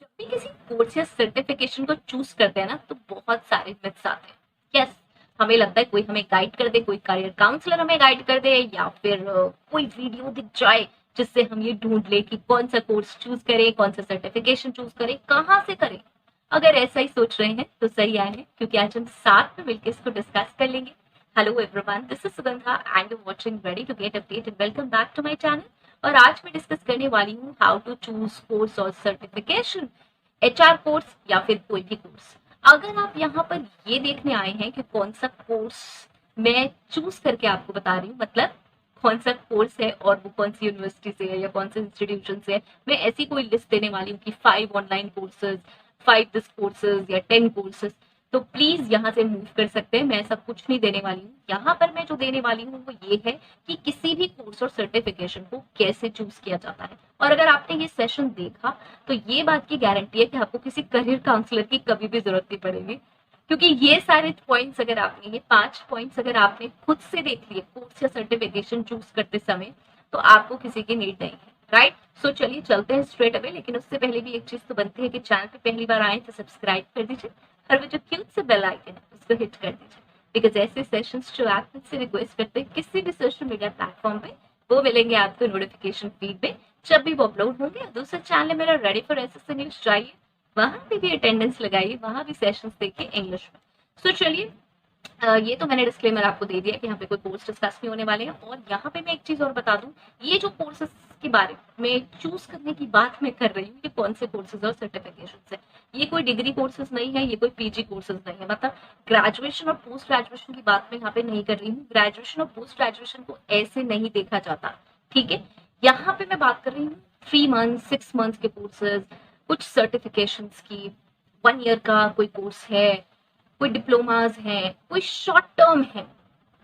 जब भी किसी कोर्स या सर्टिफिकेशन को चूज करते हैं ना तो बहुत सारे मिथ्स आते हैं। यस, हमें लगता है कोई हमें गाइड कर दे, कोई करियर काउंसलर हमें गाइड कर दे, या फिर कोई वीडियो दिख जाए जिससे हम ये ढूंढ ले कि कौन सा कोर्स चूज करें, कौन सा सर्टिफिकेशन चूज करें, कहाँ से करें। अगर ऐसा ही सोच रहे हैं तो सही आए हैं, क्योंकि आज हम साथ में मिलकर इसको डिस्कस कर लेंगे। Hello everyone, this is Sugandha and you watching ready to get update and welcome back to my channel. और आज मैं डिस्कस करने वाली हूँ हाउ टू चूज कोर्स और सर्टिफिकेशन, एचआर कोर्स या फिर कोई भी कोर्स। अगर आप यहाँ पर ये देखने आए हैं कि कौन सा कोर्स मैं चूज करके आपको बता रही हूँ, मतलब कौन सा कोर्स है और वो कौन सी यूनिवर्सिटी से है या कौन से इंस्टीट्यूशन से है, मैं ऐसी कोई लिस्ट देने वाली हूँ कि 5 ऑनलाइन कोर्सेज, 5 दिस कोर्सेज या 10 कोर्सेज, तो प्लीज यहाँ से मूव कर सकते हैं। मैं ऐसा कुछ नहीं देने वाली हूँ। यहाँ पर मैं जो देने वाली हूँ वो ये है कि किसी भी कोर्स और सर्टिफिकेशन को कैसे चूज किया जाता है। और अगर आपने ये सेशन देखा तो ये बात की गारंटी है कि आपको किसी करियर काउंसलर की कभी भी जरूरत नहीं पड़ेगी, क्योंकि ये सारे पॉइंट्स अगर आपने, ये 5 पॉइंट्स अगर आपने खुद से देख लिए कोर्स या सर्टिफिकेशन चूज करते समय, तो आपको किसी की नीड नहीं है। राइट, सो चलिए चलते हैं स्ट्रेट अवे। लेकिन उससे पहले भी एक चीज तो बनती है कि चैनल पे पहली बार आए तो सब्सक्राइब कर दीजिए और वो जो क्यूट से बेल आइकन है उसको हिट कर दीजिए, बिकॉज ऐसे सेशंस जो आप मुझसे रिक्वेस्ट करते हैं किसी भी सोशल मीडिया प्लेटफॉर्म पे, वो मिलेंगे आपको नोटिफिकेशन फीड में जब भी वो अपलोड होंगे। दूसरा चैनल है मेरा रेडी फॉर एसएससी न्यूज़, जाइए वहां पे भी अटेंडेंस लगाइए, वहां भी सेशंस देखिए इंग्लिश में। सो चलिए, ये तो मैंने डिस्क्लेमर आपको दे दिया कि यहाँ पे कोई कोर्स डिस्कस नहीं होने वाले हैं। और यहाँ पे मैं एक चीज और बता दूं, ये जो कोर्सेज के बारे में चूज करने की बात मैं कर रही हूँ, ये कौन से कोर्सेज और सर्टिफिकेशन है, ये कोई डिग्री कोर्सेज नहीं है, ये कोई पीजी कोर्सेज नहीं है। मतलब ग्रेजुएशन और पोस्ट ग्रेजुएशन की बात मैं यहाँ पे नहीं कर रही हूँ। ग्रेजुएशन और पोस्ट ग्रेजुएशन को ऐसे नहीं देखा जाता, ठीक है। यहाँ पे मैं बात कर रही हूँ 3 मंथ 6 मंथ के कोर्सेज, कुछ सर्टिफिकेशन की, 1 ईयर का कोई कोर्स है, कोई डिप्लोमाज हैं, कोई शॉर्ट टर्म है,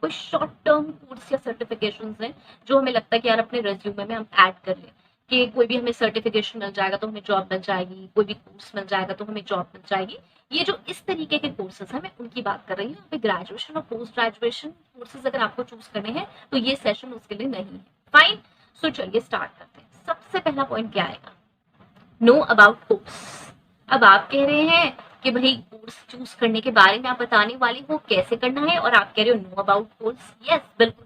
कोई शॉर्ट टर्म कोर्स या सर्टिफिकेशन हैं जो हमें लगता है कि यार अपने रेज्यूमे में हम ऐड कर लें कि कोई भी हमें सर्टिफिकेशन मिल जाएगा तो हमें जॉब मिल जाएगी, कोई भी कोर्स मिल जाएगा तो हमें जॉब मिल जाएगी। ये जो इस तरीके के कोर्सेज हैं मैं उनकी बात कर रही हूँ। यहाँ पे ग्रेजुएशन और पोस्ट ग्रेजुएशन कोर्सेज अगर आपको चूज करने हैं तो ये सेशन उसके लिए नहीं है। फाइन, सो चलिए स्टार्ट करते हैं। सबसे पहला पॉइंट क्या आएगा, नो अबाउट कोर्स। अब आप कह रहे हैं कि भाई कोर्स चूज करने के बारे में आप बताने वाली हो कैसे करना है, और आप कह रहे हो नो अबाउट कोर्स। यस, बिल्कुल।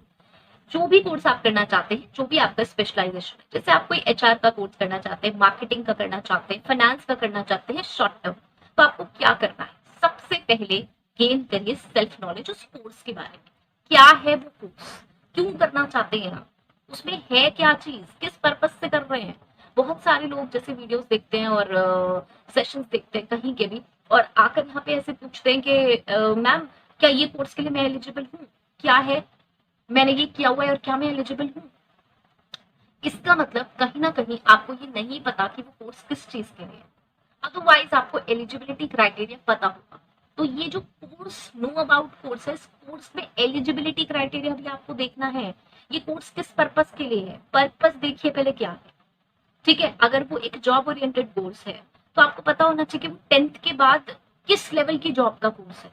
जो भी कोर्स आप करना चाहते हैं, जो भी आपका स्पेशलाइजेशन है, जैसे आप कोई एचआर का कोर्स करना चाहते हैं, मार्केटिंग का करना चाहते हैं, फाइनेंस का करना चाहते हैं शॉर्ट टर्म, तो आपको क्या करना है, सबसे पहले गेन करिए सेल्फ नॉलेज उस कोर्स के बारे में। क्या है वो कोर्स, क्यों करना चाहते हैं आप, उसमें है क्या चीज, किस पर्पज से कर रहे हैं। बहुत सारे लोग जैसे वीडियोस देखते हैं और सेशंस देखते हैं कहीं के भी, और आकर यहाँ पे ऐसे पूछते हैं कि मैम क्या ये कोर्स के लिए मैं एलिजिबल हूँ, क्या है, मैंने ये किया हुआ है और क्या मैं एलिजिबल हूँ। इसका मतलब कहीं ना कहीं आपको ये नहीं पता कि वो कोर्स किस चीज के लिए है। अदरवाइज आपको एलिजिबिलिटी क्राइटेरिया पता होगा। तो ये जो कोर्स नो अबाउट कोर्स है, इस कोर्स में एलिजिबिलिटी क्राइटेरिया भी आपको देखना है। ये कोर्स किस पर्पस के लिए है, पर्पस देखिए पहले क्या है, ठीक है। अगर वो एक जॉब ओरिएंटेड कोर्स है तो आपको पता होना चाहिए कि वो 10th के बाद किस लेवल की जॉब का कोर्स है,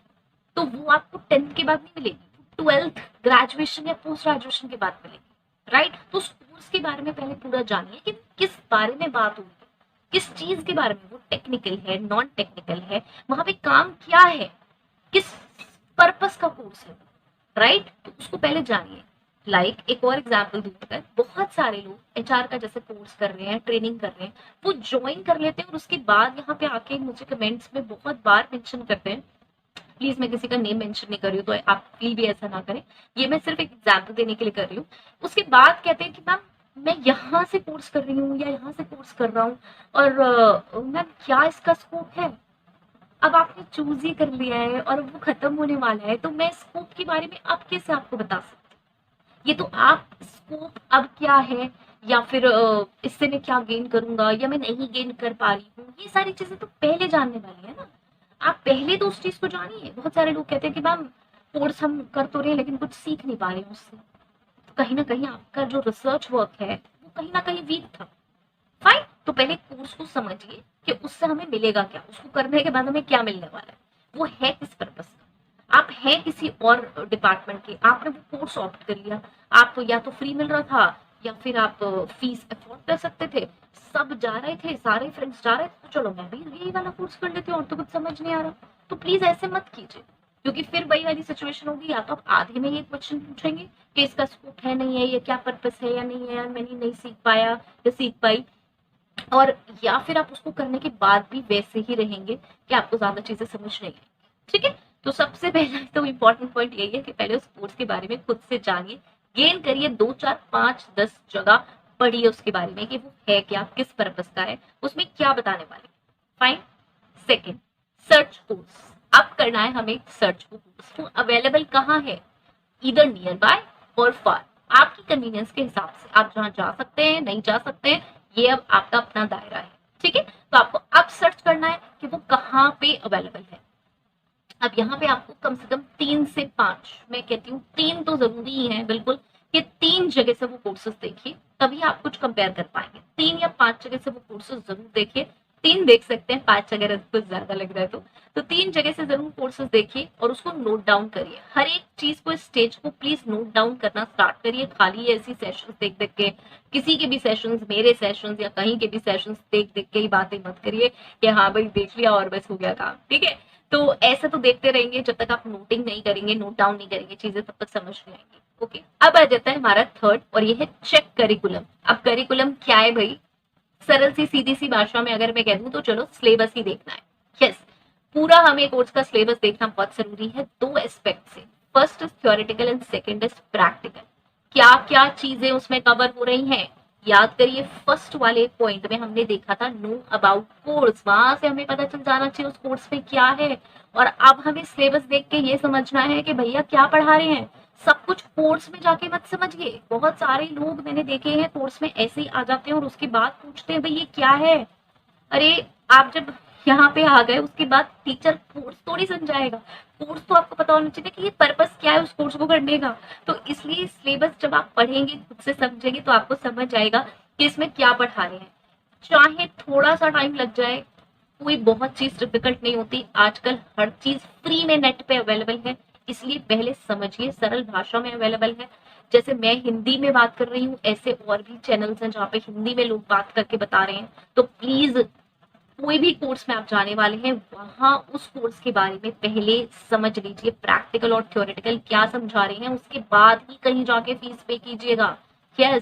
तो वो आपको 10th के बाद नहीं मिलेगी, 12th ग्रेजुएशन या पोस्ट ग्रेजुएशन के बाद मिलेगी। राइट, तो उस कोर्स के बारे में पहले पूरा जानिए कि किस बारे में बात हो रही है, किस चीज के बारे में, वो टेक्निकल है, नॉन टेक्निकल है, वहां पे काम क्या है, किस पर्पस का कोर्स है। राइट, तो उसको पहले जानिए। एक और एग्जाम्पल दूं, अगर बहुत सारे लोग एचआर का जैसे कोर्स कर रहे हैं, ट्रेनिंग कर रहे हैं, वो ज्वाइन कर लेते हैं और उसके बाद यहाँ पे आके मुझे कमेंट्स में बहुत बार मेंशन करते हैं, प्लीज मैं किसी का नेम मेंशन नहीं कर रही हूँ तो आप फील भी ऐसा ना करें, ये मैं सिर्फ एक एग्जाम्पल देने के लिए कर रही हूँ। उसके बाद कहते हैं कि मैम मैं यहाँ से कोर्स कर रही हूँ या यहाँ से कोर्स कर रहा हूँ, और मैम क्या इसका स्कोप है। अब आपने चूज ही कर लिया है और वो खत्म होने वाला है, तो मैं स्कोप के बारे में अब कैसे आपको बता सकती हूँ। ये तो आप स्कोप अब क्या है, या फिर इससे मैं क्या गेन करूंगा या मैं नहीं गेन कर पा रही हूँ, ये सारी चीजें तो पहले जानने वाली है ना। आप पहले तो उस चीज को जानिए। बहुत सारे लोग कहते हैं कि मैम कोर्स हम कर तो रहे हैं लेकिन कुछ सीख नहीं पा रहे हैं उससे, तो कहीं ना कहीं आपका जो रिसर्च वर्क है वो कहीं ना कहीं वीक था। फाइन, तो पहले कोर्स को समझिए कि उससे हमें मिलेगा क्या, उसको करने के बाद हमें क्या मिलने वाला है, वो है किस पर्पस का। आप हैं किसी और डिपार्टमेंट के, आपने वो कोर्स ऑप्ट कर लिया, आप या तो फ्री मिल रहा था या फिर आप फीस अफोर्ड कर सकते थे, सब जा रहे थे, सारे फ्रेंड्स जा रहे थे, तो चलो मैं भी यही वाला कोर्स कर लेती हूँ और तो कुछ समझ नहीं आ रहा। तो प्लीज ऐसे मत कीजिए, क्योंकि फिर वही वाली सिचुएशन होगी, या तो आप आधे में ये क्वेश्चन पूछेंगे कि इसका स्कोप है नहीं है, ये क्या पर्पस है या नहीं है, यार मैंने नहीं सीख पाया या सीख पाई, और या फिर आप उसको करने के बाद भी वैसे ही रहेंगे कि आपको ज्यादा चीजें समझ नहीं आएगी। ठीक है, तो सबसे पहला तो इम्पोर्टेंट पॉइंट यही है कि पहले उस कोर्स के बारे में खुद से जानिए, गेन करिए, 2 4 5 10 जगह पढ़िए उसके बारे में कि वो है क्या, किस पर्पस का है, उसमें क्या बताने वाले। फाइन। Second, search course. अब करना है हमें सर्च कोर्स, वो अवेलेबल कहाँ है, इधर नियर बाय और फार, आपकी कन्वीनियंस के हिसाब से आप जहां जा सकते हैं, नहीं जा सकते हैं, ये अब आपका अपना दायरा है। ठीक है, तो आपको अब सर्च करना है कि वो कहाँ पे अवेलेबल है। अब यहाँ पे आपको कम से कम 3 से 5, मैं कहती हूँ 3 तो जरूरी ही है बिल्कुल, कि 3 जगह से वो कोर्सेज देखिए, तभी आप कुछ कंपेयर कर पाएंगे। 3 या 5 जगह से वो कोर्सेज जरूर देखिए, 3 देख सकते हैं, 5 अगर कुछ ज्यादा लग रहा है तो 3 जगह से जरूर कोर्सेज देखिए और उसको नोट डाउन करिए। हर एक चीज को, स्टेज को प्लीज नोट डाउन करना स्टार्ट करिए, खाली ऐसी सेशंस देख देख के, किसी के भी सेशंस, मेरे सेशंस या कहीं के भी सेशंस देख देख के ही बातें मत करिए कि हाँ भाई देख लिया और बस हो गया काम। ठीक है, तो ऐसे तो देखते रहेंगे, जब तक आप नोटिंग नहीं करेंगे, नोट डाउन नहीं करेंगे चीजें, तब तक समझ नहीं आएंगी। ओके, अब आ जाता है हमारा थर्ड, और ये है चेक करिकुलम। अब करिकुलम क्या है भाई, सरल सी सीधी सी भाषा में अगर मैं कह दूं तो चलो सिलेबस ही देखना है। यस, पूरा हमें कोर्स का सिलेबस देखना बहुत जरूरी है, 2 एस्पेक्ट से। First is theoretical and second is practical. क्या क्या चीजें उसमें कवर हो रही हैं, याद करिए। फर्स्ट वाले पॉइंट में हमने देखा था नो अबाउट कोर्स, वहां से हमें पता चल जाना चाहिए उस कोर्स में क्या है, और अब हमें सिलेबस देख के ये समझना है कि भैया क्या पढ़ा रहे हैं। सब कुछ कोर्स में जाके मत समझिए, बहुत सारे लोग मैंने देखे हैं कोर्स में ऐसे ही आ जाते हैं और उसके बाद पूछते हैं भाई ये क्या है। अरे आप जब यहाँ पे आ गए उसके बाद टीचर कोर्स थोड़ी समझाएगा, कोर्स तो आपको पता होना चाहिए कि ये पर्पस क्या है उस कोर्स को करने का। तो इसलिए सिलेबस जब आप पढ़ेंगे, खुद से समझेंगे, तो आपको समझ आएगा कि इसमें क्या पढ़ा रहे हैं। चाहे थोड़ा सा टाइम लग जाए, कोई बहुत चीज डिफिकल्ट नहीं होती, आजकल हर चीज फ्री में नेट पे अवेलेबल है, इसलिए पहले समझिए, सरल भाषा में अवेलेबल है। जैसे मैं हिंदी में बात कर रही हूँ, ऐसे और भी चैनल्स हैं जहाँ पे हिंदी में लोग बात करके बता रहे हैं। तो प्लीज कोई भी कोर्स में आप जाने वाले हैं, वहां उस कोर्स के बारे में पहले समझ लीजिए, प्रैक्टिकल और थ्योरेटिकल क्या समझा रहे हैं, उसके बाद ही कहीं जाके फीस पे कीजिएगा। यस,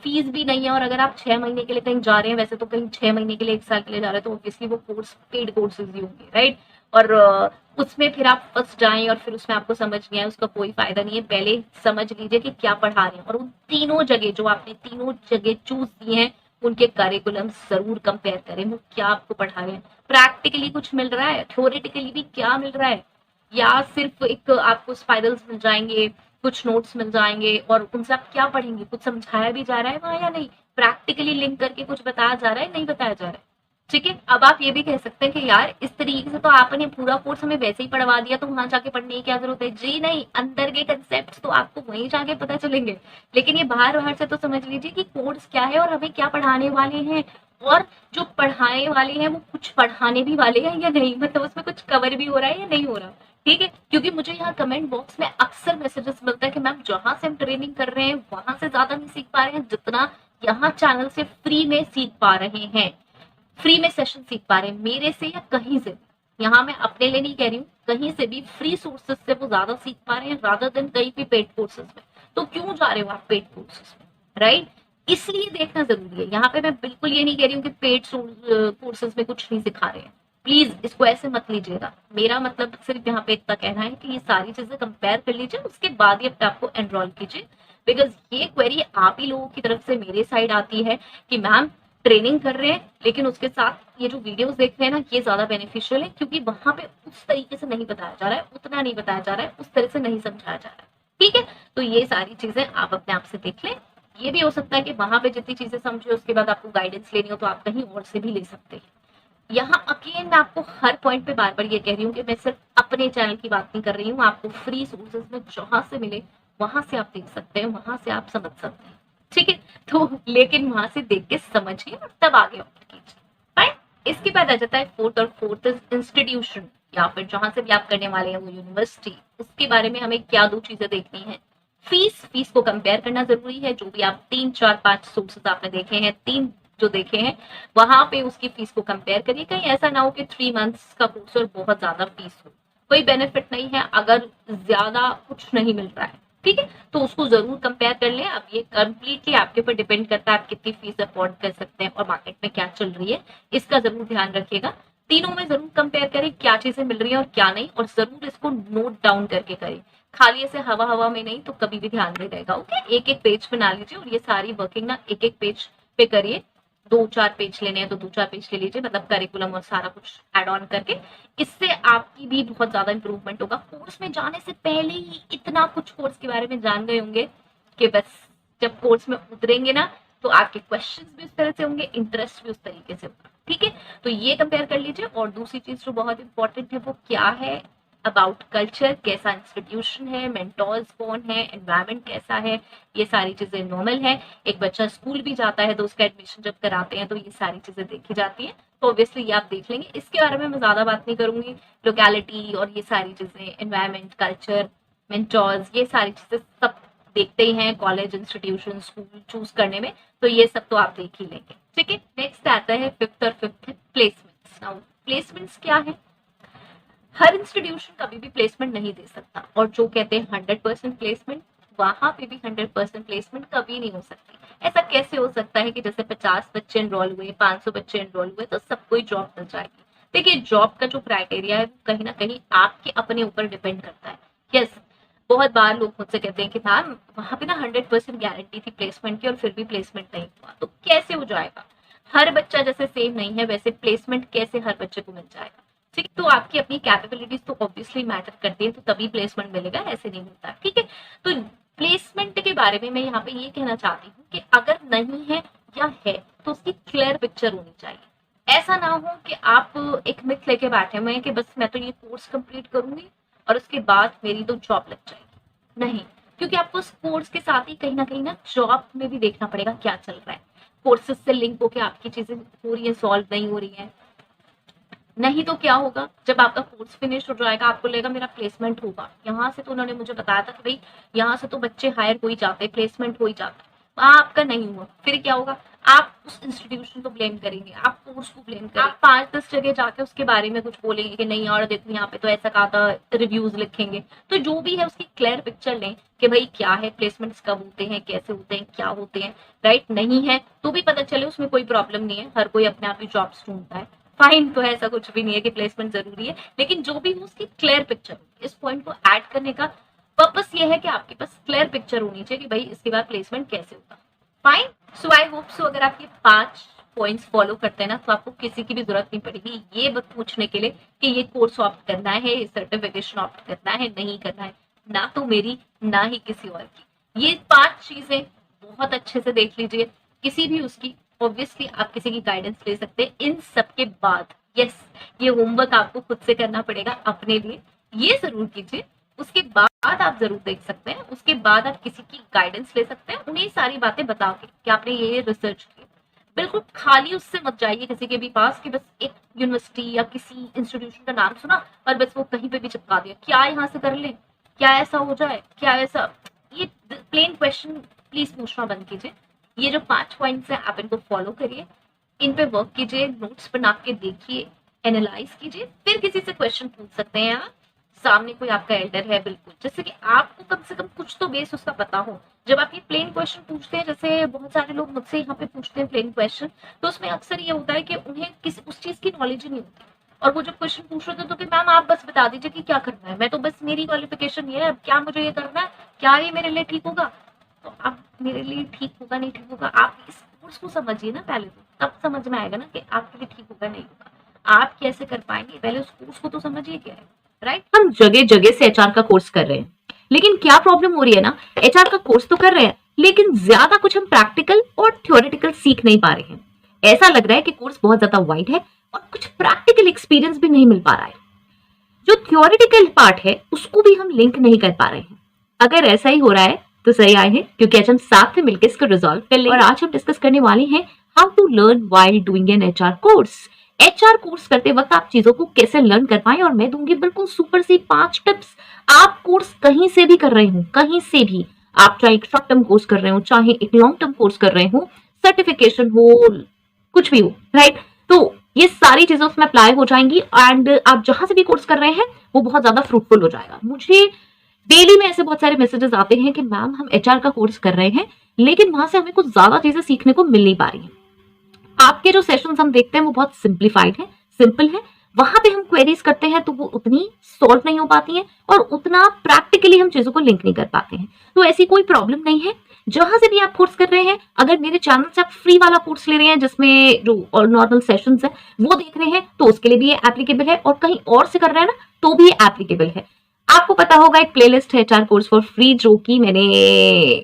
फीस भी नहीं है, और अगर आप 6 महीने के लिए कहीं जा रहे हैं, वैसे तो कहीं 6 महीने के लिए, 1 साल के लिए जा रहे हैं, तो ऑब्वियसली वो कोर्स पेड कोर्सेज ही होंगे, राइट। और उसमें फिर आप फंस जाएं और फिर उसमें आपको समझ नहीं आए, उसका कोई फायदा नहीं है। पहले समझ लीजिए कि क्या पढ़ा रहे हैं, और उन तीनों जगह जो आपने तीनों जगह चूज की हैं, उनके करिकुलम जरूर कंपेयर करें, वो क्या आपको पढ़ा रहे हैं, प्रैक्टिकली कुछ मिल रहा है, थ्योरेटिकली भी क्या मिल रहा है, या सिर्फ एक आपको स्पाइरल्स मिल जाएंगे, कुछ नोट्स मिल जाएंगे, और उनसे आप क्या पढ़ेंगे, कुछ समझाया भी जा रहा है वहां या नहीं, प्रैक्टिकली लिंक करके कुछ बताया जा रहा है, नहीं बताया जा रहा है। ठीक है, अब आप ये भी कह सकते हैं कि यार इस तरीके से तो आपने पूरा कोर्स हमें वैसे ही पढ़वा दिया, तो वहां जाके पढ़ने की क्या जरूरत है। जी नहीं, अंदर के कंसेप्ट तो आपको वहीं जाके पता चलेंगे, लेकिन ये बाहर बाहर से तो समझ लीजिए कि कोर्स क्या है और हमें क्या पढ़ाने वाले हैं, और जो पढ़ाने वाले हैं वो कुछ पढ़ाने भी वाले हैं या नहीं, मतलब उसमें कुछ कवर भी हो रहा है या नहीं हो रहा। ठीक है, क्योंकि मुझे यहाँ कमेंट बॉक्स में अक्सर मैसेजेस मिलता है कि मैम जहां से हम ट्रेनिंग कर रहे हैं वहां से ज्यादा नहीं सीख पा रहे हैं जितना यहाँ चैनल से फ्री में सीख पा रहे हैं, फ्री में सेशन सीख पा रहे हैं मेरे से या कहीं से भी। यहाँ मैं अपने लिए नहीं कह रही हूँ, कहीं से भी फ्री सोर्सेज से वो ज्यादा सीख पा रहे हैं रादर देन कहीं भी पेड कोर्सेज में। तो क्यों जा रहे हो आप पेड कोर्सेज में, राइट। इसलिए देखना जरूरी है। यहाँ पे मैं बिल्कुल ये नहीं कह रही हूँ कि पेड कोर्सेज में कुछ नहीं सिखा रहे हैं, प्लीज इसको ऐसे मत लीजिएगा। मेरा मतलब सिर्फ यहाँ पे इतना कहना है कि ये सारी चीजें कंपेयर कर लीजिए, उसके बाद ही अपने आपको एनरोल कीजिए। बिकॉज ये क्वेरी आप ही लोगों की तरफ से मेरे साइड आती है कि मैम ट्रेनिंग कर रहे हैं लेकिन उसके साथ ये जो वीडियोस देख रहे हैं ना, ये ज्यादा बेनिफिशियल है, क्योंकि वहां पे उस तरीके से नहीं बताया जा रहा है, उतना नहीं बताया जा रहा है, उस तरह से नहीं समझाया जा रहा है। ठीक है, तो ये सारी चीजें आप अपने आप से देख लें। ये भी हो सकता है कि वहां पे जितनी चीजें समझे उसके बाद आपको गाइडेंस लेनी हो तो आप कहीं और से भी ले सकते हैं। यहाँ अगेन मैं आपको हर पॉइंट पे बार बार ये कह रही हूँ कि मैं सिर्फ अपने चैनल की बात नहीं कर रही हूँ, आपको फ्री सोर्सेज में जहां से मिले वहां से आप देख सकते हैं, वहां से आप समझ सकते हैं। ठीक है, तो लेकिन वहां से देख के समझिए और तब आगे ऑप्ट कीजिए। राइट, इसके बाद आ जाता है फोर्थ, और फोर्थ इज इंस्टीट्यूशन, या फिर जहां से भी आप करने वाले हैं वो यूनिवर्सिटी। उसके बारे में हमें क्या 2 चीजें देखनी है। फीस को कंपेयर करना जरूरी है। जो भी आप 3 4 5 सोर्सेज आपने देखे हैं, 3 जो देखे हैं वहां पे उसकी फीस को कंपेयर करिए। कहीं ऐसा ना हो कि 3 मंथ्स का कोर्स और बहुत ज्यादा फीस हो, कोई बेनिफिट नहीं है अगर ज्यादा कुछ नहीं मिल रहा है, ठीक है, तो उसको जरूर कंपेयर कर लें। अब ये कंप्लीटली आपके ऊपर डिपेंड करता है आप कितनी फीस अफोर्ड कर सकते हैं और मार्केट में क्या चल रही है, इसका जरूर ध्यान रखिएगा। तीनों में जरूर कंपेयर करें क्या चीजें मिल रही है और क्या नहीं, और जरूर इसको नोट डाउन करके करें, खाली ऐसे हवा हवा में नहीं तो कभी भी ध्यान नहीं रहेगा। ओके, एक एक पेज बना लीजिए और ये सारी वर्किंग ना एक एक पेज पे करिए। 2-4 पेज लेने हैं तो 2-4 पेज ले लीजिए, मतलब करिकुलम और सारा कुछ ऐड ऑन करके। इससे आपकी भी बहुत ज्यादा इंप्रूवमेंट होगा। कोर्स में जाने से पहले ही इतना कुछ कोर्स के बारे में जान गए होंगे कि बस जब कोर्स में उतरेंगे ना तो आपके क्वेश्चंस भी उस तरह से होंगे, इंटरेस्ट भी उस तरीके से होगा, ठीक है। तो ये कंपेयर कर लीजिए। और दूसरी चीज जो बहुत इंपॉर्टेंट है वो क्या है, अबाउट कल्चर, कैसा इंस्टीट्यूशन है, मेंटोर्स कौन है, एनवायरनमेंट कैसा है, ये सारी चीजें नॉर्मल है। एक बच्चा स्कूल भी जाता है तो उसका एडमिशन जब कराते हैं तो ये सारी चीजें देखी जाती हैं, तो ऑब्वियसली ये आप देख लेंगे। इसके बारे में मैं ज्यादा बात नहीं करूंगी। लोकेलिटी और ये सारी चीजें, एनवायरनमेंट, कल्चर, मेंटोर्स, ये सारी चीजें सब देखते ही हैं कॉलेज, इंस्टीट्यूशन, स्कूल चूज करने में, तो ये सब तो आप देख ही लेंगे, ठीक है। नेक्स्ट आता है फिफ्थ और फिफ्थ प्लेसमेंट्स। नाउ प्लेसमेंट्स क्या है, हर इंस्टीट्यूशन कभी भी प्लेसमेंट नहीं दे सकता, और जो कहते हैं 100% प्लेसमेंट, वहां पे भी 100% प्लेसमेंट कभी नहीं हो सकती। ऐसा कैसे हो सकता है कि जैसे 50 बच्चे एनरोल हुए, 500 बच्चे एनरोल हुए तो सबको ही जॉब मिल जाएगी। देखिए, जॉब का जो क्राइटेरिया है वो कहीं ना कहीं आपके अपने ऊपर डिपेंड करता है। यस, बहुत बार लोग मुझसे कहते हैं कि मैम वहां पे ना 100% गारंटी थी प्लेसमेंट की और फिर भी प्लेसमेंट नहीं हुआ, तो कैसे हो जाएगा। हर बच्चा जैसे सेम नहीं है वैसे प्लेसमेंट कैसे हर बच्चे को मिल जाएगा, ठीक है। तो आपकी अपनी कैपेबिलिटीज तो ऑब्वियसली मैटर करती है, तो तभी प्लेसमेंट मिलेगा, ऐसे नहीं मिलता, ठीक है। तो प्लेसमेंट के बारे में मैं यहाँ पे ये कहना चाहती हूँ कि अगर नहीं है या है तो उसकी क्लियर पिक्चर होनी चाहिए। ऐसा ना हो कि आप एक मिथ लेके बैठे हुए हैं कि बस मैं तो ये कोर्स कंप्लीट करूंगी और उसके बाद मेरी तो जॉब लग जाएगी, नहीं, क्योंकि आपको उस कोर्स के साथ ही कहीं ना जॉब में भी देखना पड़ेगा क्या चल रहा है। कोर्सेज से लिंक होकर आपकी चीजें हो रही है, सॉल्व नहीं हो रही है, नहीं तो क्या होगा, जब आपका कोर्स फिनिश हो जाएगा आपको लगेगा मेरा प्लेसमेंट होगा। यहाँ से तो उन्होंने मुझे बताया था कि भाई यहाँ से तो बच्चे हायर हो ही जाते, प्लेसमेंट हो ही जाता, वहां आपका नहीं हुआ, फिर क्या होगा, आप उस इंस्टीट्यूशन को ब्लेम करेंगे, आप कोर्स को ब्लेम करेंगे, आप 5-10 जगह जाके उसके बारे में कुछ बोलेंगे कि नहीं और देखो यहाँ पे तो ऐसा कहा था, रिव्यूज लिखेंगे। तो जो भी है उसकी क्लियर पिक्चर लें कि भाई क्या है, प्लेसमेंट्स कब होते हैं, कैसे होते हैं, क्या होते हैं, राइट। नहीं है तो भी पता चले, उसमें कोई प्रॉब्लम नहीं है, हर कोई अपने आप ही जॉब्स ढूंढता है, फाइन। तो ऐसा कुछ भी नहीं है कि प्लेसमेंट जरूरी है, लेकिन जो भी हो उसकी क्लियर पिक्चर। इस पॉइंट को ऐड करने का पर्पस ये है कि आपके पास क्लियर पिक्चर होनी चाहिए कि भाई इसके बाद प्लेसमेंट कैसे होगा, fine. So I hope so अगर आप ये 5 पॉइंट्स फॉलो करते हैं ना तो आपको किसी की भी जरूरत नहीं पड़ेगी ये बात पूछने के लिए कि ये कोर्स ऑप्ट करना है, ये सर्टिफिकेशन ऑप्ट करना है, नहीं करना है, ना तो मेरी ना ही किसी और की। ये 5 चीजें बहुत अच्छे से देख लीजिए, किसी भी उसकी ऑब्वियसली आप किसी की गाइडेंस ले सकते हैं। इन सब के बाद यस, ये होमवर्क आपको खुद से करना पड़ेगा अपने लिए, ये जरूर कीजिए। उसके बाद आप जरूर देख सकते हैं, उसके बाद आप किसी की गाइडेंस ले सकते हैं, उन्हें सारी बातें बता के कि आपने ये रिसर्च की। बिल्कुल खाली उससे मत जाइए किसी के भी पास कि बस एक यूनिवर्सिटी या किसी इंस्टीट्यूशन का नाम सुना और बस वो कहीं पे भी चिपका दिया, क्या यहाँ से कर ले, क्या ऐसा हो जाए, क्या ऐसा। ये प्लेन क्वेश्चन प्लीज पूछना बंद कीजिए। ये जो 5 पॉइंट्स हैं आप इनको फॉलो करिए, इन पे वर्क कीजिए, नोट्स बना के देखिए, एनालाइज कीजिए, फिर किसी से क्वेश्चन पूछ सकते हैं आप। सामने कोई आपका एल्डर है बिल्कुल, जैसे कि आपको कम से कम कुछ तो बेस उसका पता हो। जब आप ये प्लेन क्वेश्चन पूछते हैं, जैसे बहुत सारे लोग मुझसे यहाँ पे पूछते हैं प्लेन क्वेश्चन, तो उसमें अक्सर ये होता है कि उन्हें किसी उस चीज की नॉलेज ही नहीं होती, और वो जब क्वेश्चन पूछ रहे थे तो कि मैम आप बस बता दीजिए कि क्या करना है, मैं तो बस मेरी क्वालिफिकेशन ये है, अब क्या मुझे ये करना है, क्या ये मेरे लिए ठीक होगा। तो अब मेरे लिए ठीक होगा नहीं ठीक होगा, आप इस कोर्स को समझिए ना पहले, तो तब समझ में आएगा ना कि आपके लिए ठीक होगा नहीं होगा, आप कैसे कर पाएंगे, पहले उस कोर्स को तो समझिए क्या है, राइट। हम जगह जगह से एचआर का कोर्स कर रहे हैं, लेकिन क्या प्रॉब्लम हो रही है ना, एचआर का कोर्स तो कर रहे हैं लेकिन ज्यादा कुछ हम प्रैक्टिकल और थ्योरेटिकल सीख नहीं पा रहे हैं। ऐसा लग रहा है कि कोर्स बहुत ज्यादा वाइड है और कुछ प्रैक्टिकल एक्सपीरियंस भी नहीं मिल पा रहा है, जो थ्योरेटिकल पार्ट है उसको भी हम लिंक नहीं कर पा रहे हैं। अगर ऐसा ही हो रहा है तो सही आए हैं, क्योंकि आज हम साथ में मिलकर इसको रिजॉल्व कर लेंगे। और आज हम डिस्कस करने वाले हैं how to learn while doing an HR course. HR course करते वक्त आप चीजों को कैसे लर्न कर पाए, और मैं दूंगी बिल्कुल सुपर सी 5 टिप्स। आप कोर्स कहीं से भी कर रहे हो, कहीं से भी, आप चाहे एक शॉर्ट टर्म कोर्स कर रहे हो, चाहे एक लॉन्ग टर्म कोर्स कर रहे हो, सर्टिफिकेशन हो, कुछ भी हो, राइट। तो ये सारी चीजें उसमें अप्लाई हो जाएंगी एंड आप जहां से भी कोर्स कर रहे हैं वो बहुत ज्यादा फ्रूटफुल हो जाएगा। मुझे डेली में ऐसे बहुत सारे मैसेजेस आते हैं कि मैम हम एचआर का कोर्स कर रहे हैं लेकिन वहां से हमें कुछ ज्यादा चीजें सीखने को मिल नहीं पा रही है। आपके जो सेशंस हम देखते हैं वो बहुत सिंप्लीफाइड है, सिंपल है, वहां पे हम क्वेरीज करते हैं तो वो उतनी सॉल्व नहीं हो पाती हैं और उतना प्रैक्टिकली हम चीजों को लिंक नहीं कर पाते हैं। तो ऐसी कोई प्रॉब्लम नहीं है। जहां से भी आप कोर्स कर रहे हैं, अगर मेरे चैनल से आप फ्री वाला कोर्स ले रहे हैं जिसमें जो नॉर्मल सेशंस है वो देख रहे हैं तो उसके लिए भी ये एप्लीकेबल है, और कहीं और से कर रहे हैं ना तो भी ये एप्लीकेबल है। आपको पता होगा एक प्लेलिस्ट है एचआर कोर्स फॉर फ्री जो कि मैंने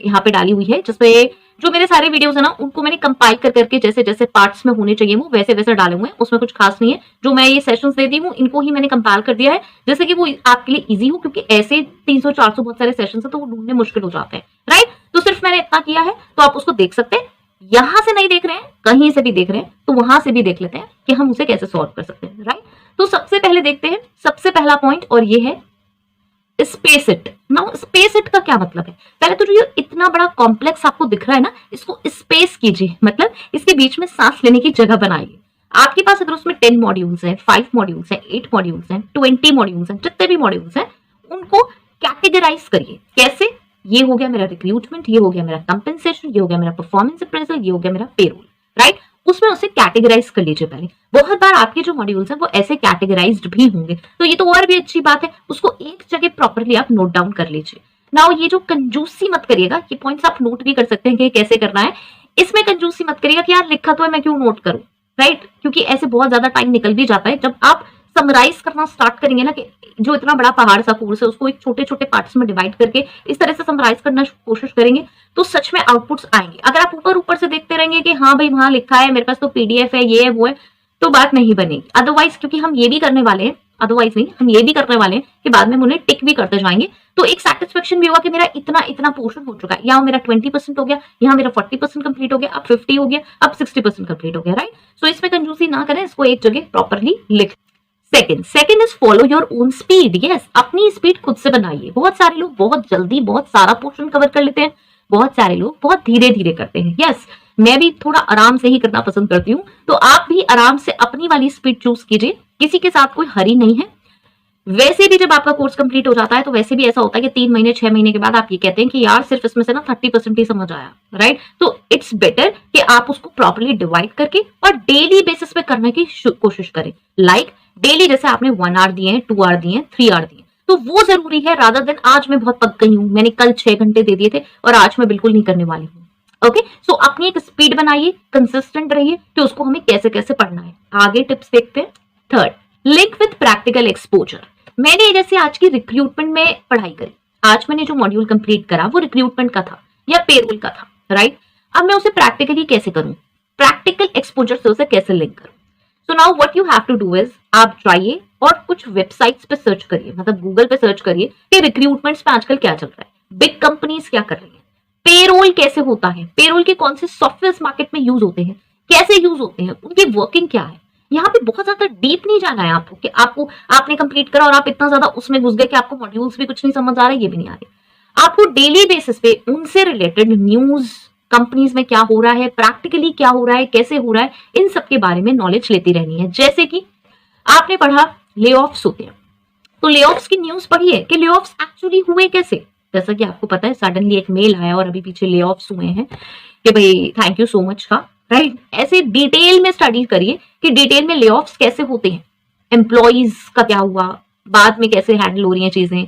यहाँ पे डाली हुई है, जिसमें जो मेरे सारे वीडियोस है ना उनको मैंने कंपाइल कर करके जैसे जैसे पार्ट्स में होने चाहिए वो वैसे वैसे डाले हुए हैं। उसमें कुछ खास नहीं है, जो मैं ये सेशंस देती हूँ इनको ही मैंने कंपाइल कर दिया है जैसे कि वो आपके लिए इजी हो, क्योंकि ऐसे 300-400 बहुत सारे सेशंस है तो वो ढूंढने मुश्किल हो जाते हैं, राइट। तो सिर्फ मैंने इतना किया है तो आप उसको देख सकते हैं। यहां से नहीं देख रहे हैं, कहीं से भी देख रहे हैं तो वहां से भी देख लेते हैं कि हम उसे कैसे सॉल्व कर सकते हैं, राइट। तो सबसे पहले देखते हैं सबसे पहला पॉइंट, और ये है space it. Now space it का क्या मतलब है? पहले तो जो ये इतना बड़ा कॉम्प्लेक्स आपको दिख रहा है ना, इसको स्पेस कीजिए, मतलब इसके बीच में सांस लेने की जगह बनाइए। आपके पास अगर उसमें 10 मॉड्यूल्स हैं, 5 मॉड्यूल्स हैं, 8 मॉड्यूल्स हैं, 20 मॉड्यूल्स हैं, जितने भी मॉड्यूल्स हैं उनको कैटेगराइज करिए। कैसे? ये हो गया मेरा रिक्रूटमेंट, ये हो गया मेरा कंपेंसेशन, ये हो गया मेरा परफॉर्मेंस अप्रेजल, ये हो गया मेरा पेरोल, राइट। उसमें उसे कैटेगराइज कर लीजिए पहले। बहुत बार आपके जो मॉड्यूल्स हैं वो ऐसे कैटेगराइज्ड भी होंगे तो ये तो और भी अच्छी बात है, उसको एक जगह प्रॉपर्ली आप नोट डाउन कर लीजिए। नाउ ये जो कंजूसी मत करिएगा, ये पॉइंट्स आप नोट भी कर सकते हैं कि कैसे करना है। इसमें कंजूसी मत करिएगा कि यार लिखा तो है मैं क्यों नोट करूं, राइट, क्योंकि ऐसे बहुत ज्यादा टाइम निकल भी जाता है। जब आप समराइज करना स्टार्ट करेंगे ना, कि जो इतना बड़ा पहाड़ सा कोर्स है उसको एक छोटे छोटे पार्ट्स में डिवाइड करके इस तरह से समराइज करना कोशिश करेंगे तो सच में आउटपुट्स आएंगे। अगर आप ऊपर ऊपर से देखते रहेंगे कि हाँ भाई वहां लिखा है, मेरे पास तो पीडीएफ है, ये है वो है, तो बात नहीं बनेगी। अदरवाइज क्योंकि हम ये भी करने वाले हैं, अदरवाइज नहीं, हम ये भी करने वाले हैं कि बाद में हम उन्हें टिक भी करते जाएंगे तो एक सेटिस्फेक्शन भी होगा कि मेरा इतना इतना पोर्शन हो चुका है। यहाँ मेरा 20% हो गया, यहाँ मेरा 40% कंप्लीट हो गया, अब 50 हो गया, अब 60% कंप्लीट हो गया, राइट। सो इसमें कंजूसी ना करें, इसको एक जगह प्रॉपरली लिख। Second is follow your own speed. Yes, अपनी स्पीड खुद से बनाइए। बहुत सारे लोग बहुत जल्दी बहुत सारा पोर्शन कवर कर लेते हैं, बहुत सारे लोग बहुत धीरे धीरे करते हैं। यस, मैं भी थोड़ा आराम से ही करना पसंद करती हूँ, तो आप भी आराम से अपनी वाली स्पीड चूज कीजिए। किसी के साथ कोई हरी नहीं है। वैसे भी जब आपका कोर्स कंप्लीट हो जाता है तो वैसे भी ऐसा होता है कि 3 महीने 6 महीने के बाद आप ये कहते हैं कि यार सिर्फ इसमें से ना 30% ही समझ आया, राइट। तो इट्स बेटर कि आप उसको प्रॉपरली डिवाइड करके और डेली बेसिस पे करने की कोशिश करें। लाइक डेली जैसे आपने 1 आवर दिए हैं, 2 आवर दिए हैं, 3 आवर दिए, तो वो जरूरी है रादर देन आज मैं बहुत पक गई हूँ, मैंने कल 6 घंटे दे दिए थे और आज मैं बिल्कुल नहीं करने वाली हूँ। ओके, सो अपनी एक स्पीड बनाइए, कंसिस्टेंट रहिए कि उसको हमें कैसे कैसे पढ़ना है। आगे टिप्स देखते हैं। Third, link with practical exposure. मैंने जैसे आज की रिक्रूटमेंट में पढ़ाई करी, आज मैंने जो मॉड्यूल कंप्लीट करा वो रिक्रूटमेंट का था या पेरोल का था, राइट। अब मैं उसे प्रैक्टिकली कैसे करूं, प्रैक्टिकल एक्सपोजर से उसे कैसे लिंक करूं। So now what you have to do is, आप जाइए और कुछ वेबसाइट्स पे सर्च करिए, मतलब गूगल पे सर्च करिए कि रिक्रूटमेंट्स पे आजकल क्या चल रहा है, बिग कंपनीज क्या कर रही है, पेरोल कैसे होता है, पेरोल के कौन से सॉफ्टवेयर मार्केट में यूज होते हैं, कैसे यूज होते हैं, उनकी वर्किंग क्या है। यहाँ पे बहुत ज्यादा डीप नहीं जाना है आपको कि आपने कंप्लीट करा और आप इतना ज्यादा उसमें घुस गए कि आपको मॉड्यूल्स भी कुछ नहीं समझ आ रहे, ये भी नहीं आ रहे। आपको डेली बेसिस पे उनसे रिलेटेड न्यूज, कंपनीज में क्या हो रहा है, प्रैक्टिकली क्या हो रहा है, कैसे हो रहा है, इन सब के बारे में नॉलेज लेती रहनी है। जैसे कि आपने पढ़ा ले ऑफ्स होते हैं, तो ले ऑफ्स की न्यूज पढ़ी है कि ले ऑफ्स एक्चुअली हुए कैसे। जैसा कि आपको पता है सडनली एक मेल आया और अभी पीछे ले ऑफ्स हुए हैं कि भाई थैंक यू सो मच का, राइट। ऐसे डिटेल में स्टडी करिए कि डिटेल में ले ऑफ्स कैसे होते हैं, एम्प्लॉइज का क्या हुआ, बाद में कैसे हैंडल हो रही है चीजें,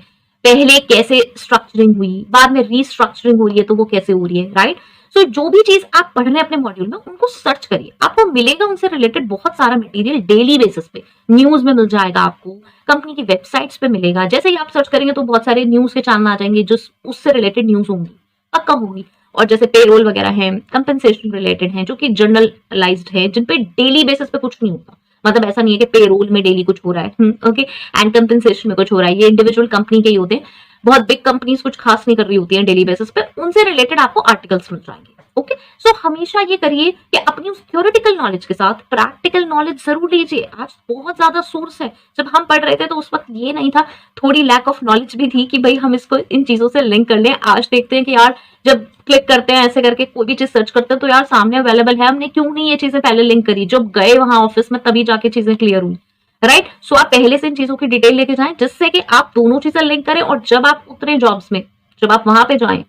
पहले कैसे स्ट्रक्चरिंग हुई, बाद में रीस्ट्रक्चरिंग हो रही है तो वो कैसे हो रही है, राइट। सो जो भी चीज आप पढ़ रहे हैं अपने मॉड्यूल में उनको सर्च करिए, आपको मिलेगा उनसे रिलेटेड बहुत सारा मटेरियल डेली बेसिस पे, न्यूज में मिल जाएगा, आपको कंपनी की वेबसाइट्स पे मिलेगा। जैसे ही आप सर्च करेंगे तो बहुत सारे न्यूज के चैनल आ जाएंगे जो उससे रिलेटेड न्यूज होंगी, पक्का होगी। और जैसे पेरोल वगैरह है, कंपेंसेशन रिलेटेड है, जो कि जर्नलाइज्ड है, जिन पे डेली बेसिस पे कुछ नहीं होता, मतलब ऐसा नहीं है कि पेरोल में डेली कुछ हो रहा है, ओके, एंड कंपेंसेशन में कुछ हो रहा है, ये इंडिविजुअल कंपनी के ही होते हैं। बहुत बिग कंपनीज कुछ खास नहीं कर रही होती हैं डेली बेसिस पे, उनसे रिलेटेड आपको आर्टिकल्स मिल जाएंगे। ओके, सो हमेशा ये करिए कि अपनी उस थ्योरेटिकल नॉलेज के साथ प्रैक्टिकल नॉलेज जरूर लीजिए। आज बहुत ज्यादा सोर्स है, जब हम पढ़ रहे थे तो उस वक्त ये नहीं था, थोड़ी लैक ऑफ नॉलेज भी थी कि भाई हम इसको इन चीजों से लिंक कर लें। आज देखते हैं कि यार जब क्लिक करते हैं ऐसे करके कोई भी चीज सर्च करते हैं तो यार सामने अवेलेबल है, हमने क्यों नहीं ये चीजें पहले लिंक करी, जब गए वहां ऑफिस में तभी जाके चीजें क्लियर हुई, राइट। सो आप पहले से इन चीजों की डिटेल लेके जाएं जिससे कि आप दोनों चीजें लिंक करें, और जब आप उतरे जॉब्स में, जब आप वहां पे जाएं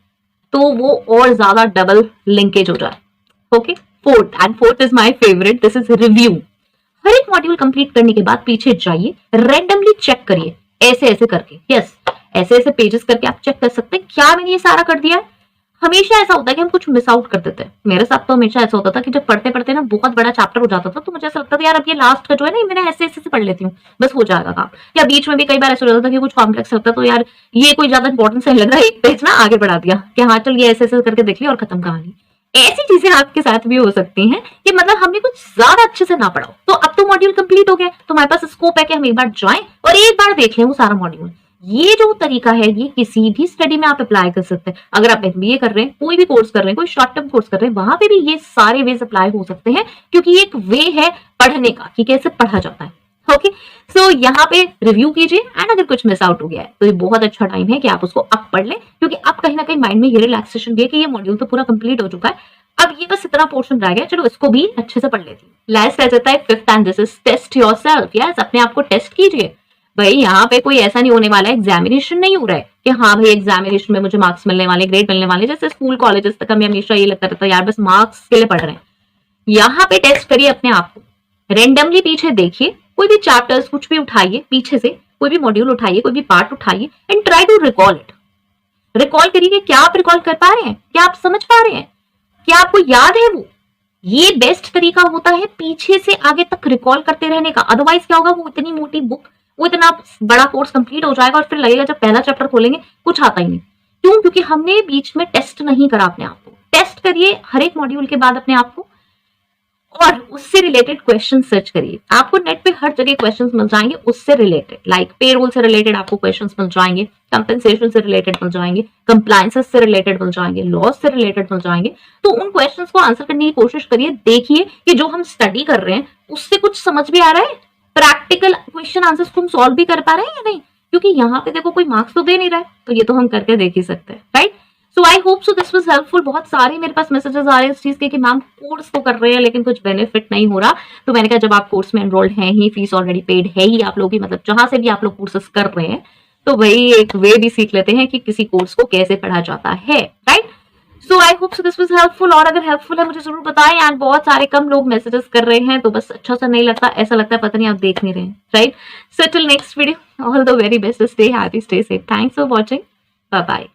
तो वो और ज्यादा डबल लिंकेज हो जाए। Okay, fourth is my favourite, this is review. हर एक मॉड्यूल कंप्लीट करने के बाद पीछे जाइए, रैंडमली चेक करिए, ऐसे ऐसे करके, यस ऐसे ऐसे पेजेस करके आप चेक कर सकते हैं क्या मैंने ये सारा कर दिया है। हमेशा ऐसा होता है कि हम कुछ मिस आउट कर देते हैं। मेरे साथ तो हमेशा ऐसा होता था कि जब पढ़ते पढ़ते ना बहुत बड़ा चैप्टर हो जाता था तो मुझे ऐसा लगता था यार अब ये लास्ट का जो है ना मैंने ऐसे ऐसे पढ़ लेती हूँ, बस हो जाएगा काम। या बीच में भी कई बार ऐसा हो जाता था कि कुछ कॉम्प्लेक्स लगता तो यार ये कोई ज्यादा इंपॉर्टेंस नहीं लग रहा है, एक पेज ना आगे बढ़ा दिया कि हाँ चल ये ऐसे ऐसे करके देख लिया और खत्म कहानी। ऐसी चीजें आपके साथ भी हो सकती हैं कि मतलब हमने कुछ ज्यादा अच्छे से ना पढ़ा हो। तो अब तो मॉड्यूल कंप्लीट हो गया, तो हमारे पास स्कोप है कि हम एक बार जाएं और एक बार देख लें वो सारा मॉड्यूल। ये जो तरीका है ये किसी भी स्टडी में आप अप्लाई कर सकते हैं। अगर आप एमबीए कर रहे हैं, कोई भी कोर्स कर रहे हैं, कोई शॉर्ट टर्म कोर्स कर रहे हैं, वहां पे भी ये सारे वेज अप्लाई हो सकते हैं, क्योंकि ये एक वे है पढ़ने का कि कैसे पढ़ा जाता है। ओके, सो यहाँ पे रिव्यू कीजिए, एंड अगर कुछ मिस आउट हो गया है तो ये बहुत अच्छा टाइम है कि आप उसको अब पढ़ लें, क्योंकि अब कहीं ना कहीं माइंड में ये रिलैक्सेशन भी है कि ये मॉड्यूल तो पूरा कंप्लीट हो चुका है, अब ये बस इतना पोर्शन रह गया, चलो इसको भी अच्छे से पढ़ लेती हूँ। लास्ट रह जाता है fifth, and this is test yourself. Yes, अपने आप को टेस्ट कीजिए। भाई यहाँ पे कोई ऐसा नहीं होने वाला है, एग्जामिनेशन नहीं हो रहा है कि हाँ भाई एग्जामिनेशन में मुझे मार्क्स मिलने वाले, ग्रेड मिलने वाले, जैसे स्कूल कॉलेजेस तक हमें हमेशा ये लगता रहता है यार बस मार्क्स के लिए पढ़ रहे हैं। यहाँ पे टेस्ट करिए अपने आप को, रेंडमली पीछे देखिए, कोई भी चैप्टर्स कुछ भी उठाइए पीछे से, कोई भी मॉड्यूल उठाइए, कोई भी पार्ट उठाइए, and try to recall it. Recall करिए, क्या आप रिकॉल कर पा रहे हैं, क्या आप समझ पा रहे हैं, क्या आपको याद है वो। ये बेस्ट तरीका होता है पीछे से आगे तक रिकॉल करते रहने का। अदरवाइज क्या होगा, वो इतनी मोटी बुक, वो इतना बड़ा कोर्स कंप्लीट हो जाएगा और फिर लगेगा जब पहला चैप्टर खोलेंगे कुछ आता ही नहीं। क्यों? क्योंकि हमने बीच में टेस्ट नहीं करा अपने आप को। टेस्ट करिए हर एक मॉड्यूल के बाद अपने आप को, और उससे रिलेटेड क्वेश्चन सर्च करिए। आपको नेट पे हर जगह क्वेश्चंस मिल जाएंगे उससे रिलेटेड, लाइक पेरोल से रिलेटेड आपको क्वेश्चंस मिल जाएंगे, कंपेंसेशन से रिलेटेड मिल जाएंगे, कंप्लायंसेस से रिलेटेड मिल जाएंगे, लॉज से रिलेटेड मिल जाएंगे। तो उन क्वेश्चंस को आंसर करने की कोशिश करिए। देखिए कि जो हम स्टडी कर रहे हैं उससे कुछ समझ भी आ रहा है, प्रैक्टिकल क्वेश्चन आंसर्स को हम सॉल्व भी कर पा रहे हैं या नहीं, क्योंकि यहाँ पे देखो कोई मार्क्स तो दे नहीं रहा है, तो ये तो हम करके देख ही सकते हैं, right. So I hope so this was helpful. बहुत सारे मेरे पास मैसेजेस आ रहे हैं इस चीज के कि मैम कोर्स तो कर रहे हैं लेकिन कुछ बेनिफिट नहीं हो रहा। तो मैंने कहा जब आप कोर्स में एनरोल्ड हैं ही, फीस ऑलरेडी पेड है ही आप लोग की, मतलब जहां से भी आप लोग कोर्सेस कर रहे हैं, तो वही एक वे भी सीख लेते हैं कि किसी कोर्स को कैसे पढ़ा जाता है, right. So I hope so this was helpful, और अगर हेल्पफुल है मुझे जरूर बताएं। एंड बहुत सारे कम लोग मैसेजेस कर रहे हैं तो बस अच्छा सा नहीं लगता, ऐसा लगता है पता नहीं आप देख नहीं रहे, right. So till next video, all the very best, stay happy, stay safe, thanks for watching, bye bye.